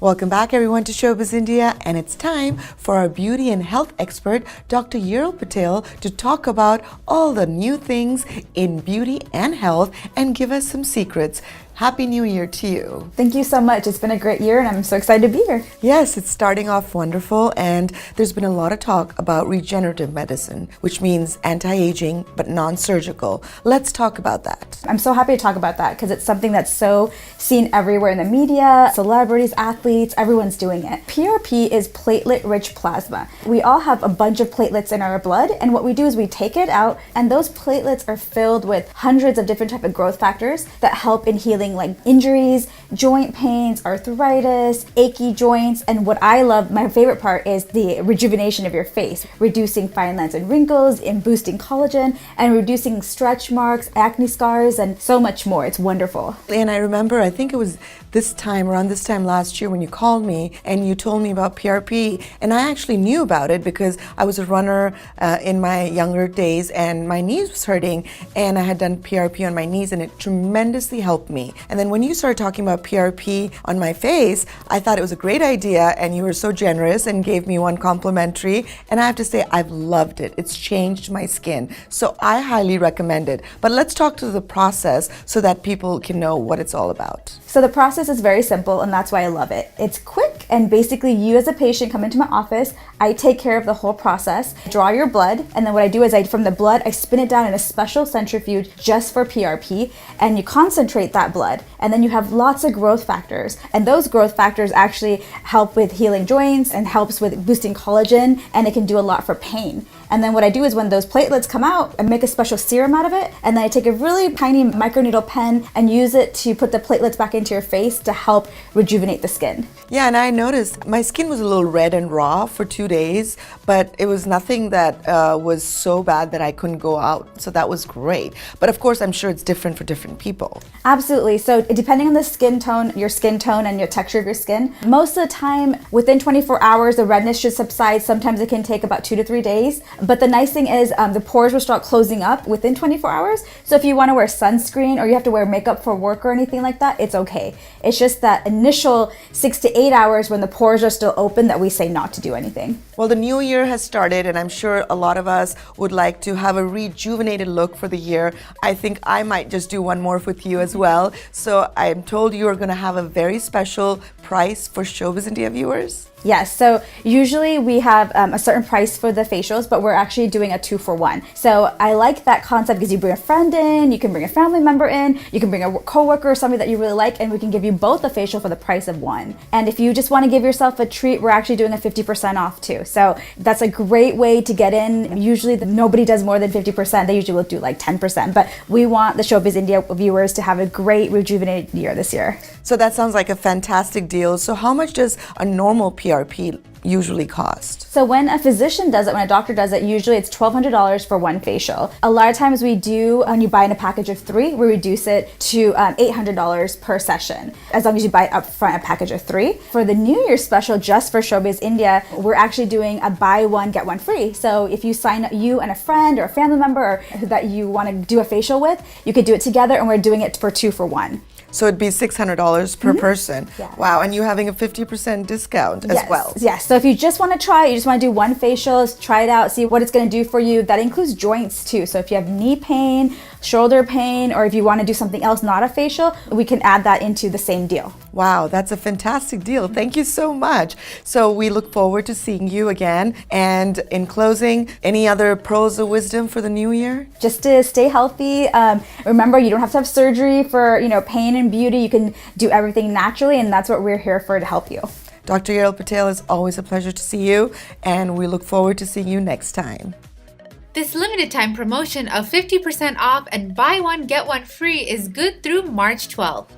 Welcome back everyone to Showbiz India, and it's time for our beauty and health expert, Dr. Yeral Patel, to talk about all the new things in beauty and health and give us some secrets. Happy New Year to you. Thank you so much. It's been a great year and I'm so excited to be here. Yes, it's starting off wonderful, and there's been a lot of talk about regenerative medicine, which means anti-aging but non-surgical. Let's talk about that. I'm so happy to talk about that because it's something that's so seen everywhere in the media, celebrities, athletes, everyone's doing it. PRP is platelet rich plasma. We all have a bunch of platelets in our blood, and what we do is we take it out, and those platelets are filled with hundreds of different types of growth factors that help in healing like injuries, joint pains, arthritis, achy joints, and what I love, my favorite part, is the rejuvenation of your face, reducing fine lines and wrinkles, and boosting collagen, and reducing stretch marks, acne scars, and so much more. It's wonderful. And I remember, I think it was around this time last year when you called me and you told me about PRP, and I actually knew about it because I was a runner in my younger days and my knees was hurting, and I had done PRP on my knees and it tremendously helped me. And then when you started talking about PRP on my face, I thought it was a great idea, and you were so generous and gave me one complimentary, and I have to say I've loved it. It's changed my skin. So I highly recommend it. But let's talk to the process so that people can know what it's all about. So the process is very simple, and that's why I love it. It's quick, and basically you as a patient come into my office, I take care of the whole process, draw your blood, and then what I do is from the blood, I spin it down in a special centrifuge just for PRP, and you concentrate that blood, and then you have lots of growth factors, and those growth factors actually help with healing joints and helps with boosting collagen, and it can do a lot for pain. And then what I do is when those platelets come out, I make a special serum out of it, and then I take a really tiny microneedle pen and use it to put the platelets back into your face to help rejuvenate the skin. Yeah, and I noticed my skin was a little red and raw for 2 days, but it was nothing that was so bad that I couldn't go out, so that was great. But of course, I'm sure it's different for different people. Absolutely. So depending on the skin tone and your texture of your skin, most of the time, within 24 hours, the redness should subside. Sometimes it can take about 2 to 3 days. But the nice thing is the pores will start closing up within 24 hours. So if you want to wear sunscreen or you have to wear makeup for work or anything like that, it's okay. It's just that initial 6 to 8 hours when the pores are still open that we say not to do anything. Well, the new year has started, and I'm sure a lot of us would like to have a rejuvenated look for the year. I think I might just do one more with you as well. So I'm told you are going to have a very special price for Showbiz India viewers. Yes, so usually we have a certain price for the facials, but we're actually doing a 2-for-1. So I like that concept because you bring a friend in, you can bring a family member in, you can bring a coworker or somebody that you really like, and we can give you both a facial for the price of one. And if you just want to give yourself a treat, we're actually doing a 50% off too. So that's a great way to get in. Usually nobody does more than 50%. They usually will do like 10%, but we want the Showbiz India viewers to have a great rejuvenated year this year. So that sounds like a fantastic deal. So how much does a normal PRP usually cost? So when a physician does it, when a doctor does it, usually it's $1,200 for one facial. A lot of times we do, when you buy in a package of 3, we reduce it to $800 per session, as long as you buy up front a package of 3. For the New Year special, just for Showbiz India, we're actually doing a buy one, get one free. So if you sign up, you and a friend or a family member or that you want to do a facial with, you could do it together, and we're doing it for 2-for-1. So it'd be $600 per person. Yeah. Wow, and you're having a 50% discount as well. Yes, so if you just want to try, you just want to do one facial, try it out, see what it's going to do for you. That includes joints too. So if you have knee pain, shoulder pain, or if you want to do something else, not a facial, we can add that into the same deal. Wow, that's a fantastic deal. Thank you so much. So we look forward to seeing you again. And in closing, any other pearls of wisdom for the new year? Just to stay healthy. Remember, you don't have to have surgery for pain and beauty. You can do everything naturally, and that's what we're here for, to help you. Dr. Yeral Patel, it's always a pleasure to see you, and we look forward to seeing you next time. This limited time promotion of 50% off and buy one get one free is good through March 12th.